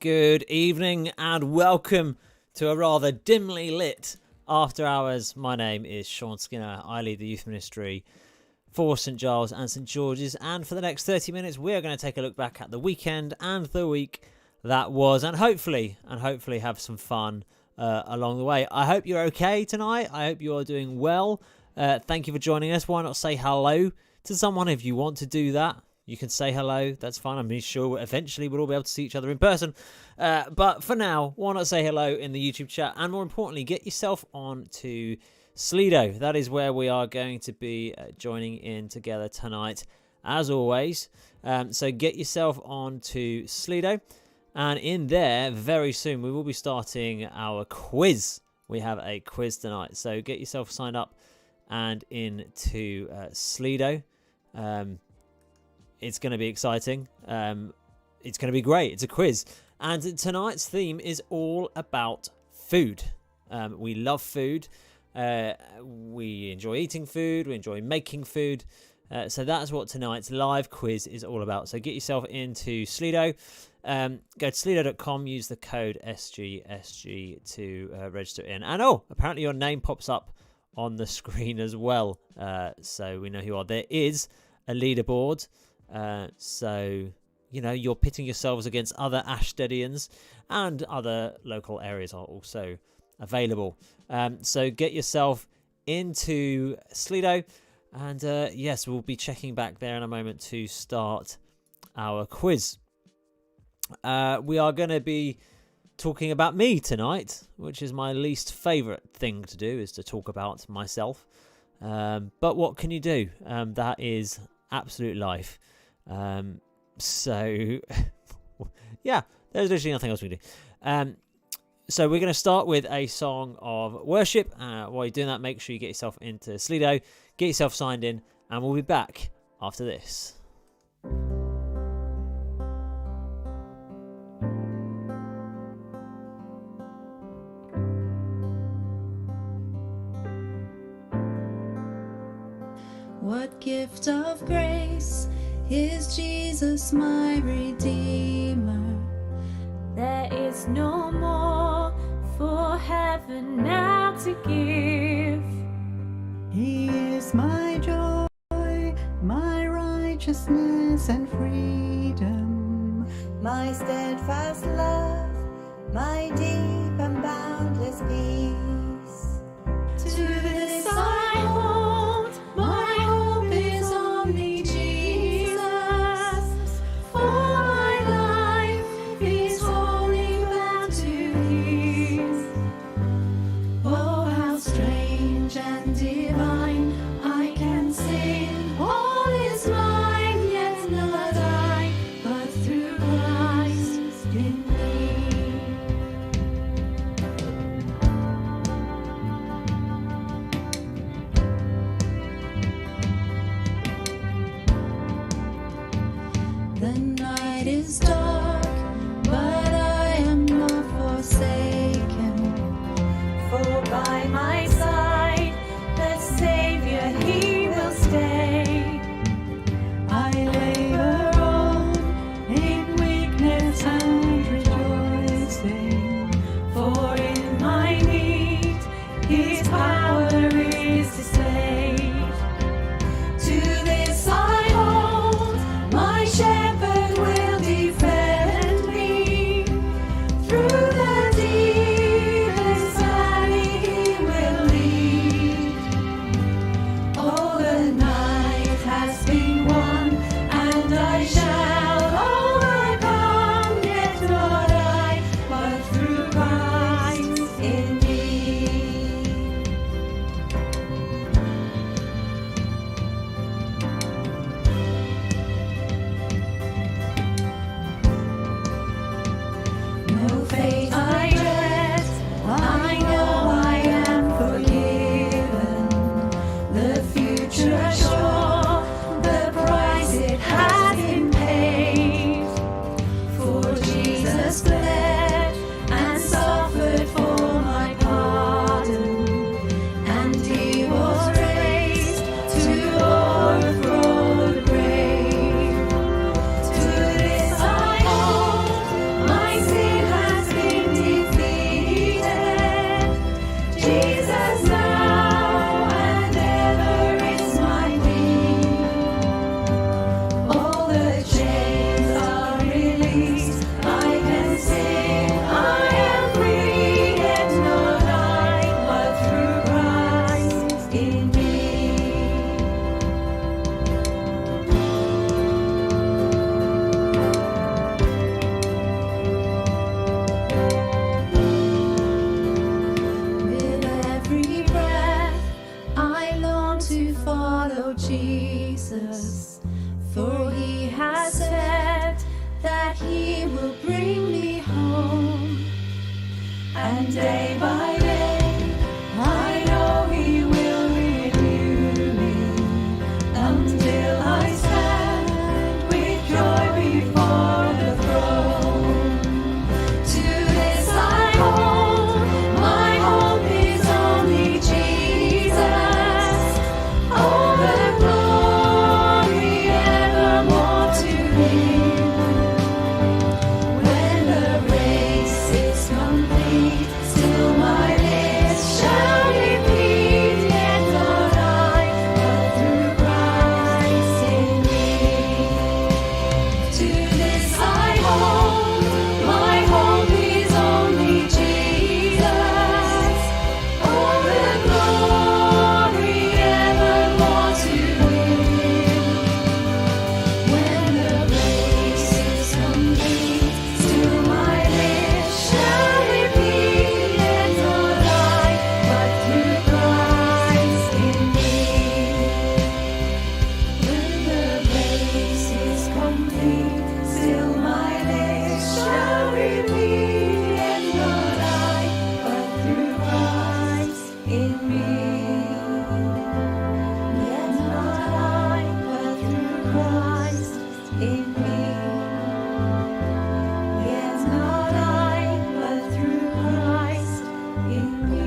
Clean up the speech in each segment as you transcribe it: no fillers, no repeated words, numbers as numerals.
Good evening and welcome to a rather dimly lit after hours. My name is Sean Skinner. I lead the youth ministry for St Giles and St George's, and for the next 30 minutes we are going to take a look back at the weekend and the week that was, and hopefully have some fun along the way. I hope you're okay tonight. I hope you are doing well. Thank you for joining us. Why not say hello to someone if you want to do that? You can say hello, that's fine. I'm sure eventually we'll all be able to see each other in person. But for now, why not say hello in the YouTube chat? And more importantly, get yourself on to Slido. That is where we are going to be joining in together tonight, as always. So get yourself on to Slido. And in there, very soon, we will be starting our quiz. We have a quiz tonight. So get yourself signed up and into Slido. It's going to be exciting. It's going to be great. It's a quiz. And tonight's theme is all about food. We love food. We enjoy eating food. We enjoy making food. So that's what tonight's live quiz is all about. So get yourself into Slido. Go to slido.com. Use the code SGSG to register in. And apparently your name pops up on the screen as well. So we know who you are. There is a leaderboard. So, you're pitting yourselves against other Ashteadians, and other local areas are also available. So get yourself into Slido, and yes, we'll be checking back there in a moment to start our quiz. We are going to be talking about me tonight, which is my least favourite thing to do, is to talk about myself. But what can you do? That is absolute life. So yeah, there's literally nothing else we can do. So we're going to start with a song of worship. While you're doing that, make sure you get yourself into Slido, get yourself signed in, and we'll be back after this. What gift of grace is Jesus my Redeemer? There is no more for heaven now to give. He is my joy, my righteousness and freedom, my steadfast love, my deep and boundless peace. To this I hold, my hope is only Jesus. For my life is wholly bound to His. Oh, how strange and divine, I can sing, all is mine, yet not I, but through Christ in me. The night is dark, but I am not forsaken. For by my side, the Savior, He will stay. I labor on in weakness and rejoicing, For in my need, His power is displayed. To this I hold, my shepherd will defend. bring me home. And day by day, I know He will renew me until I stand with joy before the throne. To this I hold, my hope is only Jesus. All the glory evermore to Him. When the race is complete, still my lips shall repeat, yet not I, but through Christ in me. To this I hold, my hope is only Jesus. All the glory evermore to Him. When the race is complete, still my lips shall repeat, yet not I, but through Christ in me. When the race is complete, still my lips shall repeat, yet not I, but through Christ in me. Yet not I, but through Christ in me. Yet not I, but through Christ in me.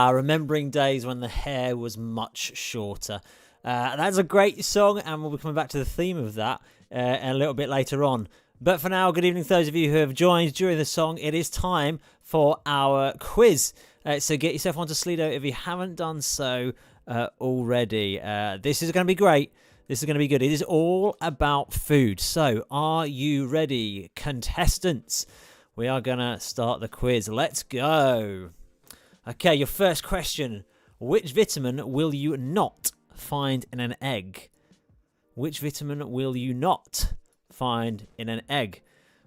Remembering days when the hair was much shorter. That's a great song, and we'll be coming back to the theme of that a little bit later on. But for now, good evening to those of you who have joined during the song. It is time for our quiz. So get yourself onto Slido if you haven't done so already. This is going to be great. This is going to be good. It is all about food. So are you ready, contestants? We are going to start the quiz. Let's go. Okay, your first question. Which vitamin will you not find in an egg? Which vitamin will you not find in an egg?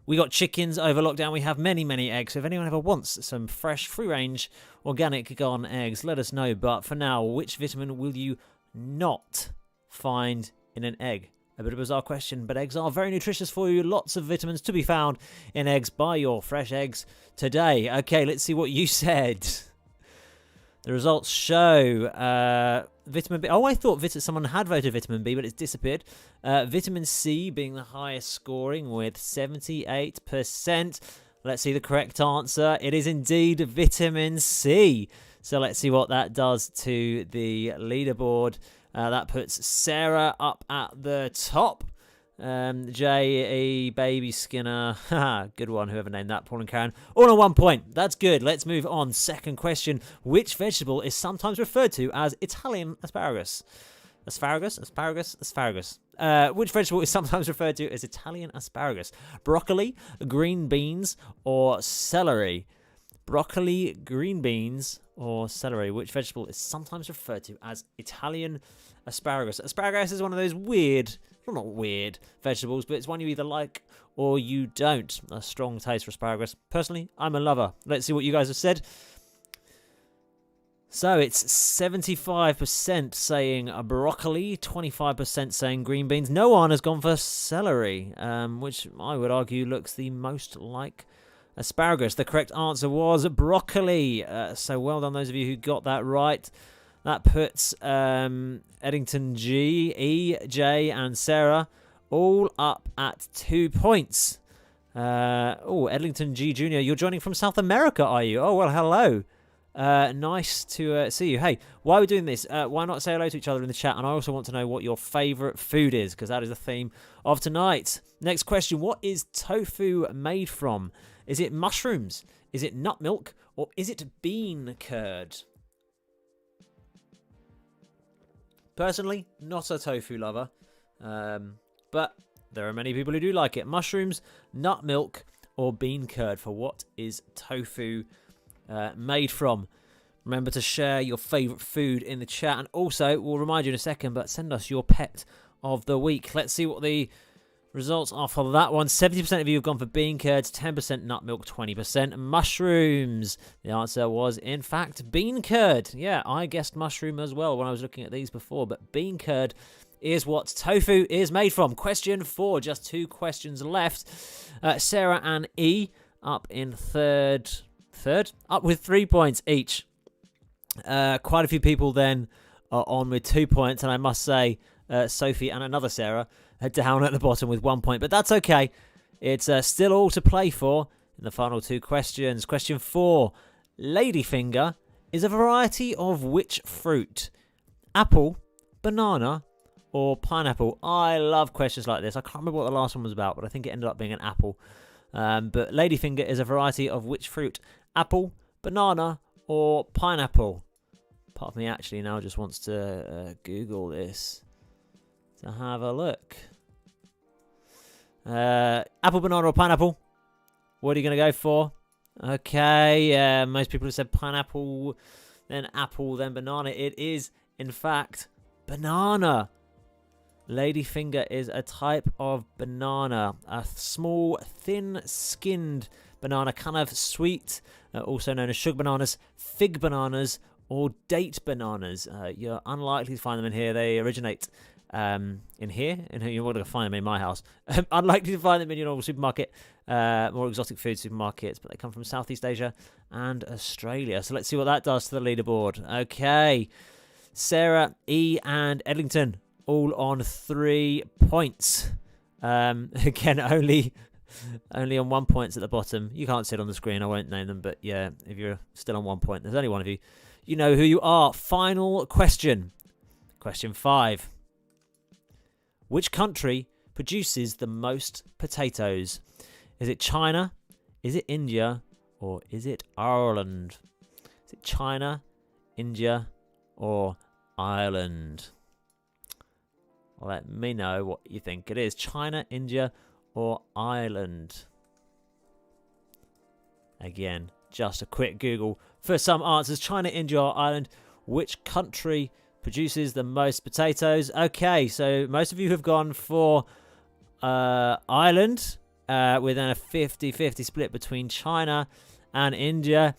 We got chickens over lockdown. We have many, many eggs. So if anyone ever wants some fresh, free-range, organic gone eggs, let us know. But for now, which vitamin will you not find in an egg? A bit of a bizarre question, but eggs are very nutritious for you. Lots of vitamins to be found in eggs. Buy your fresh eggs today. Okay, let's see what you said. The results show vitamin B. Oh, I thought someone had voted vitamin B, but it's disappeared. Vitamin C being the highest scoring with 78%. Let's see the correct answer. It is indeed vitamin C. So let's see what that does to the leaderboard. That puts Sarah up at the top. J.E. Baby Skinner. Good one, whoever named that, Paul and Karen. All on 1 point. That's good. Let's move on. Second question. Which vegetable is sometimes referred to as Italian asparagus? Asparagus? Which vegetable is sometimes referred to as Italian asparagus? Broccoli, green beans, or celery? Broccoli, green beans, or celery? Which vegetable is sometimes referred to as Italian asparagus? Asparagus is one of those weird, well, not weird vegetables, but it's one you either like or you don't. A strong taste for asparagus. Personally, I'm a lover. Let's see what you guys have said. So it's 75% saying broccoli, 25% saying green beans. No one has gone for celery, which I would argue looks the most like asparagus. The correct answer was broccoli. So well done those of you who got that right. That puts Eddington G, E, J and Sarah all up at 2 points. Edlington G Jr., you're joining from South America, are you? Oh, well, hello. Nice to see you. Hey, why are we doing this? Why not say hello to each other in the chat? And I also want to know what your favourite food is, because that is the theme of tonight. Next question. What is tofu made from? Is it mushrooms? Is it nut milk? Or is it bean curd? Personally, not a tofu lover. But there are many people who do like it. Mushrooms, nut milk, or bean curd for what is tofu made from. Remember to share your favourite food in the chat. And also, we'll remind you in a second, but send us your pet of the week. Let's see what the Results are for that one. 70% of you have gone for bean curds, 10% nut milk, 20% mushrooms. The answer was, in fact, bean curd. Yeah, I guessed mushroom as well when I was looking at these before, but bean curd is what tofu is made from. Question 4, just 2 questions left. Sarah and E up in third, up with 3 points each. Quite a few people then are on with 2 points, and I must say, Sophie and another Sarah are down at the bottom with 1 point, but that's okay. It's still all to play for in the final 2 questions. Question 4. Ladyfinger is a variety of which fruit? Apple, banana, or pineapple? I love questions like this. I can't remember what the last one was about, but I think it ended up being an apple. But ladyfinger is a variety of which fruit? Apple, banana, or pineapple? Part of me actually now just wants to Google this to have a look. Apple, banana, or pineapple? What are you going to go for? Okay, most people have said pineapple, then apple, then banana. It is, in fact, banana. Ladyfinger is a type of banana. A small, thin-skinned banana, kind of sweet, also known as sugar bananas, fig bananas, or date bananas. You're unlikely to find them in here. They originate in here. You're not going to find them in my house. Unlikely to find them in your normal supermarket, more exotic food supermarkets, but they come from Southeast Asia and Australia. So let's see what that does to the leaderboard. Okay, Sarah, E, and Edlington all on 3 points. Again, only on 1 point at the bottom. You can't see it on the screen. I won't name them, but yeah, if you're still on 1 point, there's only one of you. You know who you are. Final question. Question 5. Which country produces the most potatoes? Is it China? Is it India? Or is it Ireland? Is it China, India, or Ireland? Let me know what you think it is. China, India, or Ireland? Again, just a quick Google for some answers. China, India, or Ireland? Which country produces the most potatoes? Okay, so most of you have gone for Ireland, within a 50-50 split between China and India.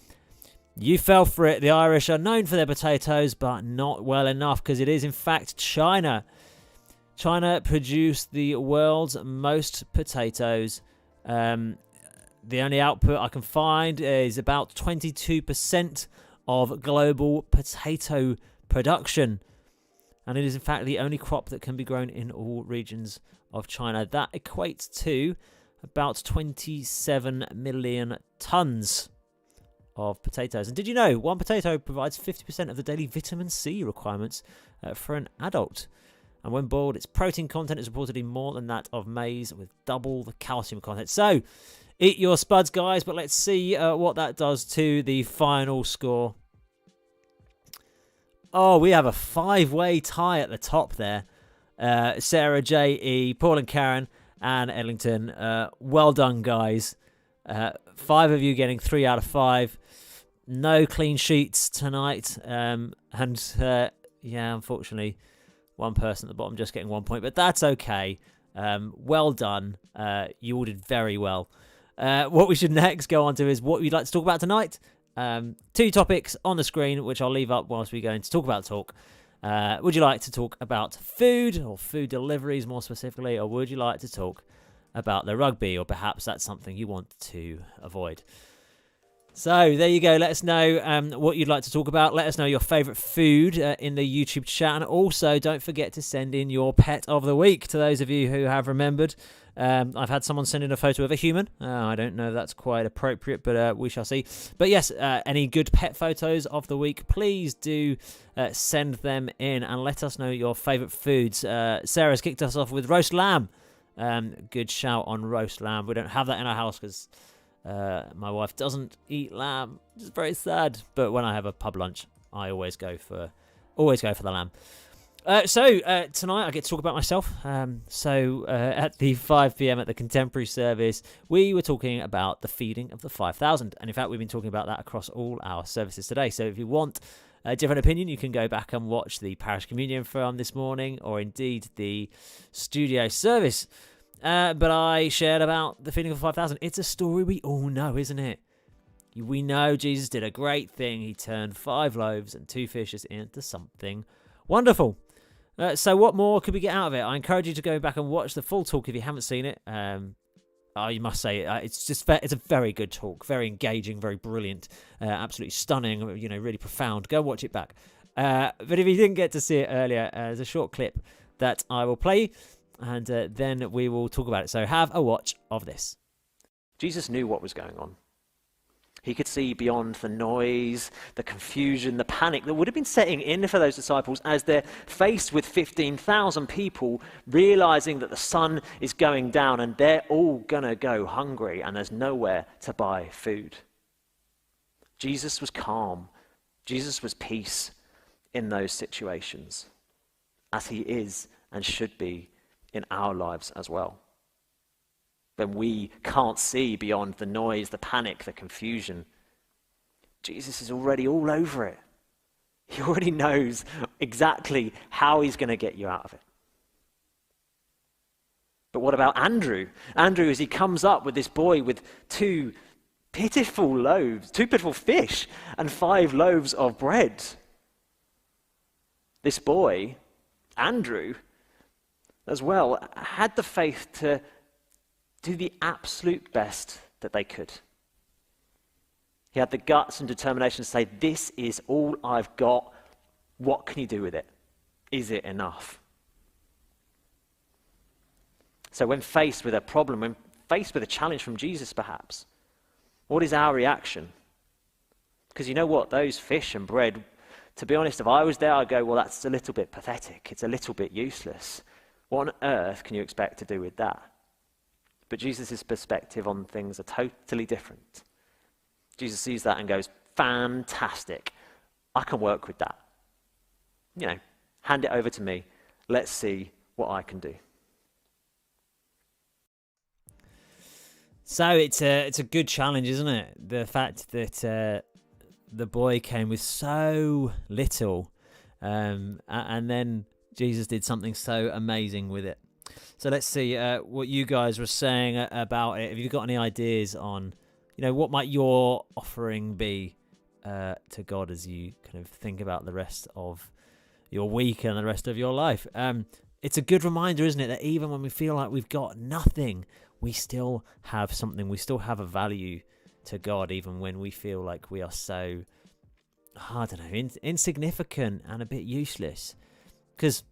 You fell for it. The Irish are known for their potatoes, but not well enough, because it is in fact China. China produced the world's most potatoes. The only output I can find is about 22% of global potato production. And it is in fact the only crop that can be grown in all regions of China. That equates to about 27 million tons of potatoes. And did you know one potato provides 50% of the daily vitamin C requirements for an adult? And when boiled, its protein content is reportedly more than that of maize, with double the calcium content. So, eat your spuds, guys, but let's see what that does to the final score. Oh, we have a 5-way tie at the top there. Sarah, J, E, Paul and Karen, and Edlington. Well done, guys. 5 of you getting 3 out of 5. No clean sheets tonight. Yeah, unfortunately, one person at the bottom just getting 1 point, but that's okay. Well done. You all did very well. What we should next go on to is what we'd like to talk about tonight. 2 topics on the screen, which I'll leave up whilst we go into talk about talk. Would you like to talk about food, or food deliveries more specifically, or would you like to talk about the rugby, or perhaps that's something you want to avoid? So there you go. Let us know what you'd like to talk about. Let us know your favourite food in the YouTube chat. And also, don't forget to send in your pet of the week, to those of you who have remembered. I've had someone send in a photo of a human. I don't know if that's quite appropriate, but we shall see. But yes, any good pet photos of the week, please do send them in and let us know your favourite foods. Sarah's kicked us off with roast lamb. Good shout on roast lamb. We don't have that in our house because my wife doesn't eat lamb. It's very sad. But when I have a pub lunch, I always go for the lamb. So tonight I get to talk about myself. At the 5 p.m. at the Contemporary service, we were talking about the feeding of the 5,000. And in fact, we've been talking about that across all our services today. So if you want a different opinion, you can go back and watch the Parish Communion from this morning, or indeed the studio service. But I shared about the feeding of 5,000. It's a story we all know, isn't it? We know Jesus did a great thing. He turned 5 loaves and 2 fishes into something wonderful. So what more could we get out of it? I encourage you to go back and watch the full talk if you haven't seen it. You must say it's a very good talk, very engaging, very brilliant, absolutely stunning, really profound. Go watch it back. But if you didn't get to see it earlier, there's a short clip that I will play, and then we will talk about it. So have a watch of this. Jesus knew what was going on. He could see beyond the noise, the confusion, the panic that would have been setting in for those disciples as they're faced with 15,000 people realizing that the sun is going down and they're all going to go hungry and there's nowhere to buy food. Jesus was calm. Jesus was peace in those situations, as he is and should be in our lives as well. When we can't see beyond the noise, the panic, the confusion, Jesus is already all over it. He already knows exactly how he's going to get you out of it. But what about Andrew? Andrew, as he comes up with this boy with 2 pitiful loaves, 2 pitiful fish, and 5 loaves of bread. This boy, Andrew, as well, had the faith to do the absolute best that they could. He had the guts and determination to say, this is all I've got. What can you do with it? Is it enough? So when faced with a problem, when faced with a challenge from Jesus perhaps, what is our reaction? Because you know what? Those fish and bread, to be honest, if I was there, I'd go, well, that's a little bit pathetic. It's a little bit useless. What on earth can you expect to do with that? But Jesus' perspective on things are totally different. Jesus sees that and goes, fantastic. I can work with that. Hand it over to me. Let's see what I can do. So it's a good challenge, isn't it? The fact that the boy came with so little, and then Jesus did something so amazing with it. So let's see what you guys were saying about it. Have you got any ideas on, what might your offering be to God as you kind of think about the rest of your week and the rest of your life? It's a good reminder, isn't it, that even when we feel like we've got nothing, we still have something. We still have a value to God, even when we feel like we are so, insignificant and a bit useless. Because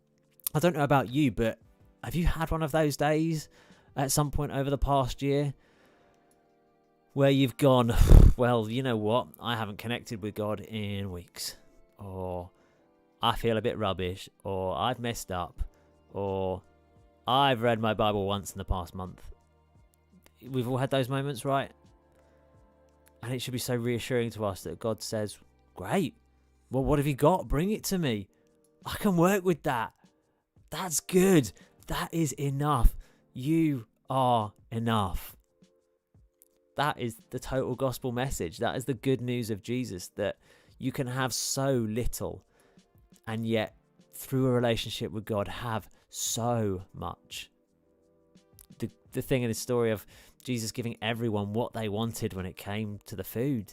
I don't know about you, but have you had one of those days at some point over the past year where you've gone, well, you know what? I haven't connected with God in weeks. Or I feel a bit rubbish. Or I've messed up. Or I've read my Bible once in the past month. We've all had those moments, right? And it should be so reassuring to us that God says, great. Well, what have you got? Bring it to me. I can work with that. That's good. That is enough. You are enough. That is the total gospel message. That is the good news of Jesus, that you can have so little and yet through a relationship with God have so much. The thing in the story of Jesus giving everyone what they wanted when it came to the food.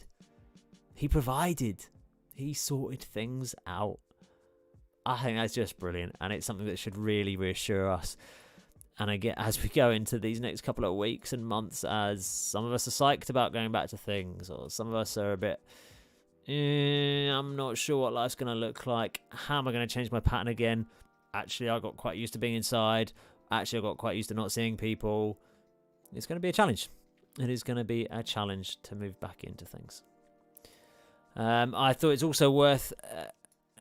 He provided. He sorted things out. I think that's just brilliant, and it's something that should really reassure us. And as we go into these next couple of weeks and months, as some of us are psyched about going back to things, or some of us are a bit, I'm not sure what life's going to look like. How am I going to change my pattern again? Actually, I got quite used to being inside. Actually, I got quite used to not seeing people. It's going to be a challenge. It is going to be a challenge to move back into things. I thought it's also worth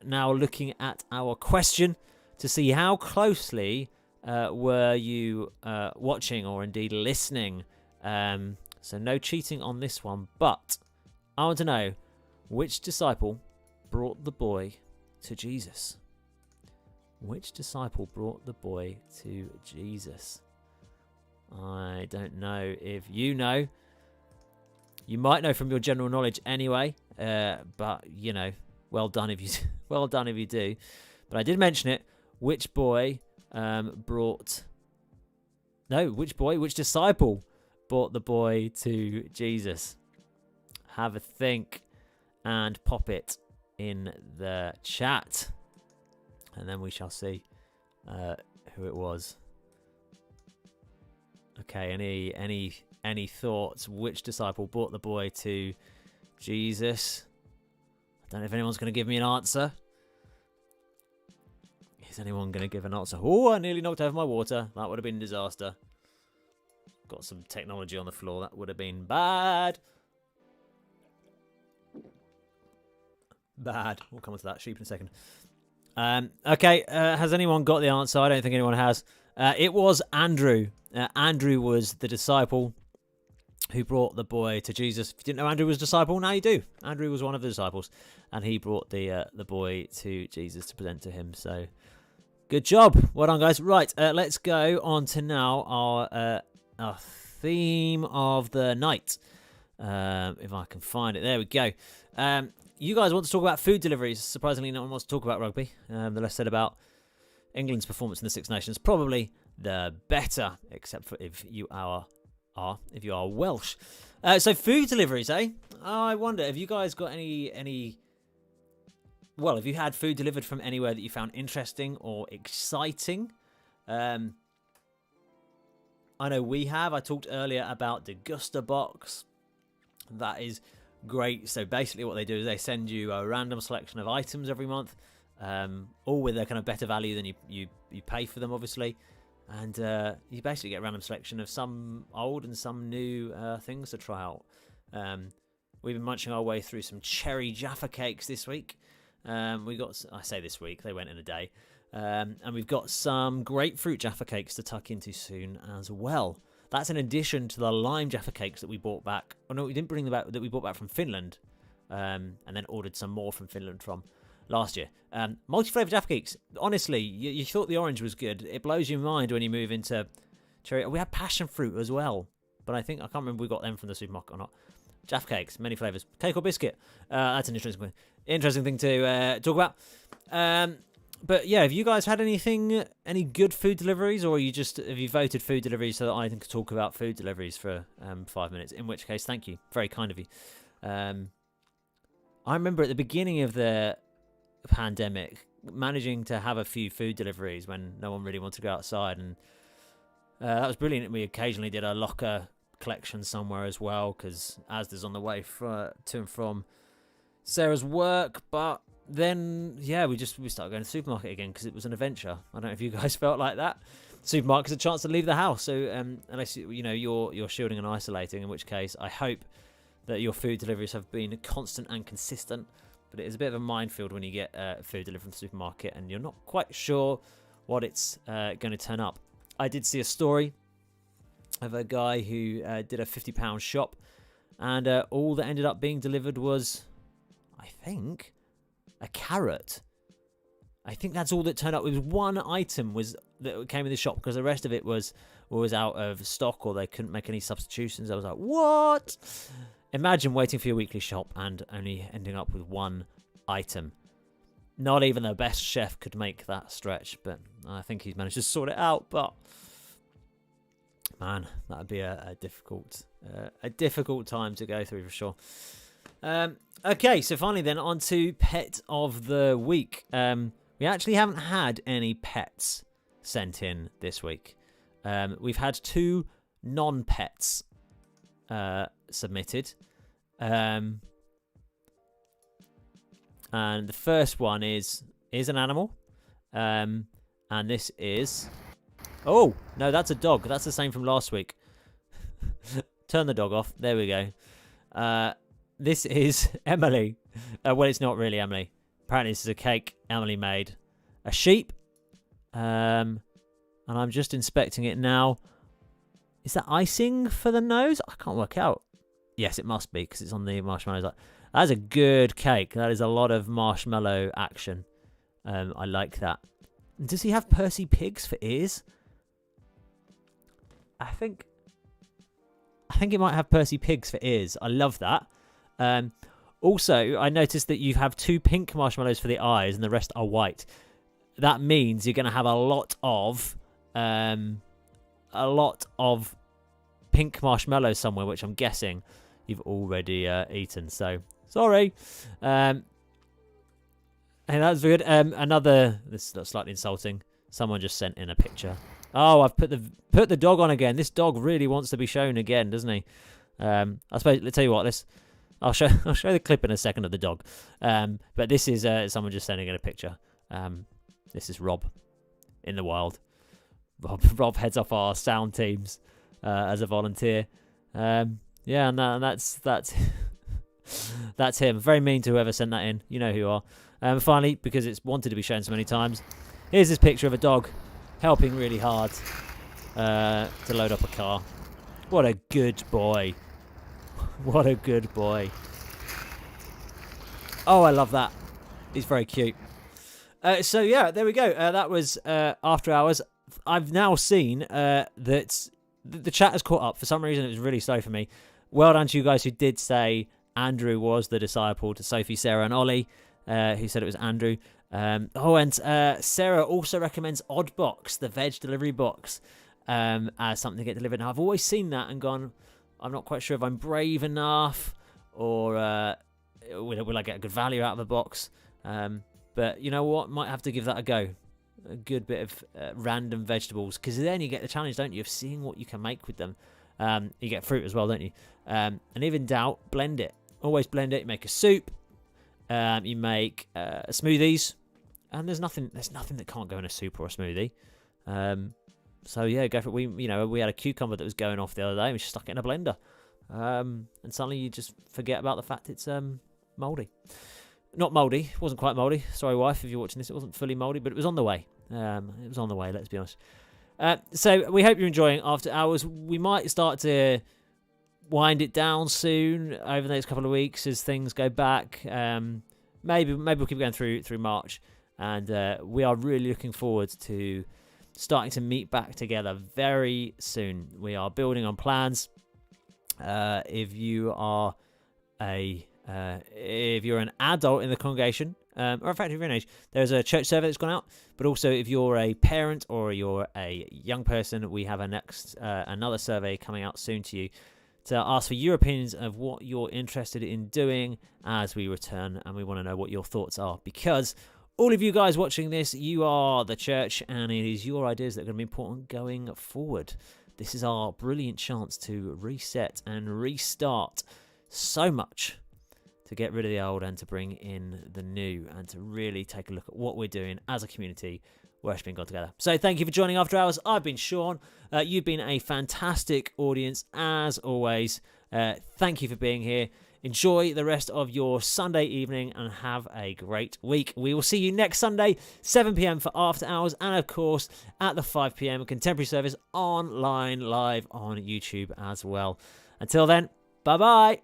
now looking at our question to see how closely were you watching or indeed listening. So no cheating on this one, but I want to know, which disciple brought the boy to Jesus? Which disciple brought the boy to Jesus? I don't know if you know. You might know from your general knowledge anyway, but well done if you do. But I did mention it. Which boy brought No, which disciple brought the boy to Jesus? Have a think and pop it in the chat, and then we shall see who it was. Okay, any thoughts? Which disciple brought the boy to Jesus? I don't know if anyone's going to give me an answer. Is anyone going to give an answer? Oh, I nearly knocked over my water. That would have been a disaster. Got some technology on the floor. That would have been bad. Bad. We'll come on to that sheep in a second. Okay, has anyone got the answer? I don't think anyone has. It was Andrew. Andrew was the disciple who brought the boy to Jesus. If you didn't know Andrew was a disciple, now you do. Andrew was one of the disciples, and he brought the boy to Jesus to present to him. So, good job. Well done, guys. Right, let's go on to now our theme of the night. If I can find it. There we go. You guys want to talk about food deliveries. Surprisingly, no one wants to talk about rugby. The less said about England's performance in the Six Nations, probably the better, except for if you are Welsh. So food deliveries, eh? I wonder, have you guys got any? Well, have you had food delivered from anywhere that you found interesting or exciting? I know we have. I talked earlier about the Gusta box. That is great. So basically what they do is they send you a random selection of items every month, all with a kind of better value than you pay for them, obviously. And you basically get a random selection of some old and some new things to try out. We've been munching our way through some cherry Jaffa cakes this week. We got, I say this week, they went in a day. And we've got some grapefruit Jaffa cakes to tuck into soon as well. That's in addition to the lime Jaffa cakes that we bought back. Oh no, we didn't bring them back, that we bought back from Finland. And then ordered some more from Finland from last year. Multi-flavoured Jaffa cakes. Honestly, you thought the orange was good. It blows your mind when you move into cherry. We had passion fruit as well. But I can't remember if we got them from the supermarket or not. Jaffa cakes, many flavours. Cake or biscuit. That's an interesting thing to talk about. But yeah, have you guys had any good food deliveries, or have you voted food deliveries so that I can talk about food deliveries for 5 minutes? In which case, thank you, very kind of you. I remember at the beginning of the pandemic managing to have a few food deliveries when no one really wanted to go outside, and that was brilliant. We occasionally did a locker collection somewhere as well, because Asda's on the way to and from Sarah's work, but then, yeah, we started going to the supermarket again because it was an adventure. I don't know if you guys felt like that. Supermarket's a chance to leave the house. So unless you're shielding and isolating, in which case I hope that your food deliveries have been constant and consistent. But it is a bit of a minefield when you get food delivered from the supermarket and you're not quite sure what it's going to turn up. I did see a story of a guy who did a £50 shop, and all that ended up being delivered was, I think, a carrot. I think that's all that turned up. It was one item that came in the shop, because the rest of it was out of stock, or they couldn't make any substitutions. I was like, what? Imagine waiting for your weekly shop and only ending up with one item. Not even the best chef could make that stretch, but I think he's managed to sort it out. But man, that would be a difficult time to go through for sure. Okay, so finally then on to pet of the week. We actually haven't had any pets sent in this week. We've had 2 non-pets submitted. And the first one is an animal. And this is... Oh, no, that's a dog. That's the same from last week. Turn the dog off. There we go. This is Emily. Well, it's not really Emily. Apparently this is a cake Emily made. A sheep. And I'm just inspecting it now. Is that icing for the nose? I can't work out. Yes, it must be, because it's on the marshmallows. That's a good cake. That is a lot of marshmallow action. I like that. Does he have Percy Pigs for ears? I think it might have Percy Pigs for ears. I love that. Also, I noticed that you have 2 pink marshmallows for the eyes and the rest are white. That means you're going to have a lot of a lot of pink marshmallows somewhere, which I'm guessing you've already eaten. So sorry. Hey, that was good. This is slightly insulting. Someone just sent in a picture. Oh, I've put the dog on again. This dog really wants to be shown again, doesn't he? I suppose. Let's tell you what. I'll show the clip in a second of the dog. But this is someone just sending in a picture. This is Rob in the wild. Rob heads off our sound teams as a volunteer. And that's that's him. Very mean to whoever sent that in. You know who you are. Finally, because it's wanted to be shown so many times, here's this picture of a dog helping really hard to load up a car. What a good boy. What a good boy. Oh, I love that. He's very cute. So, yeah, there we go. That was After Hours. I've now seen that the chat has caught up. For some reason, it was really slow for me. Well done to you guys who did say Andrew was the disciple to Sophie, Sarah, and Ollie, who said it was Andrew. And Sarah also recommends Oddbox, the veg delivery box, as something to get delivered. Now, I've always seen that and gone, I'm not quite sure if I'm brave enough or will I get a good value out of a box. But you know what? Might have to give that a go. A good bit of random vegetables, because then you get the challenge, don't you, of seeing what you can make with them. You get fruit as well, don't you? And if in doubt, blend it. Always blend it. You make a soup. You make smoothies, and there's nothing that can't go in a soup or a smoothie. So yeah, go for it. We had a cucumber that was going off the other day, and we just stuck it in a blender. And suddenly you just forget about the fact it's mouldy. Not mouldy. It wasn't quite mouldy. Sorry, wife, if you're watching this. It wasn't fully mouldy, but it was on the way. It was on the way, let's be honest. So we hope you're enjoying After Hours. We might start to wind it down soon over the next couple of weeks as things go back. Maybe we'll keep going through March. And we are really looking forward to starting to meet back together very soon. We are building on plans. If you are if you're an adult in the congregation, or in fact, if you're an age, there's a church survey that's gone out. But also, if you're a parent or you're a young person, we have another survey coming out soon to you to ask for your opinions of what you're interested in doing as we return, and we want to know what your thoughts are, because all of you guys watching this, you are the church, and it is your ideas that are going to be important going forward. This is our brilliant chance to reset and restart so much, to get rid of the old and to bring in the new, and to really take a look at what we're doing as a community, worshiping God together. So thank you for joining After Hours. I've been Sean. You've been a fantastic audience, as always. Thank you for being here. Enjoy the rest of your Sunday evening and have a great week. We will see you next Sunday, 7 p.m. for After Hours, and of course at the 5 p.m. contemporary service online live on YouTube as well. Until then, bye-bye.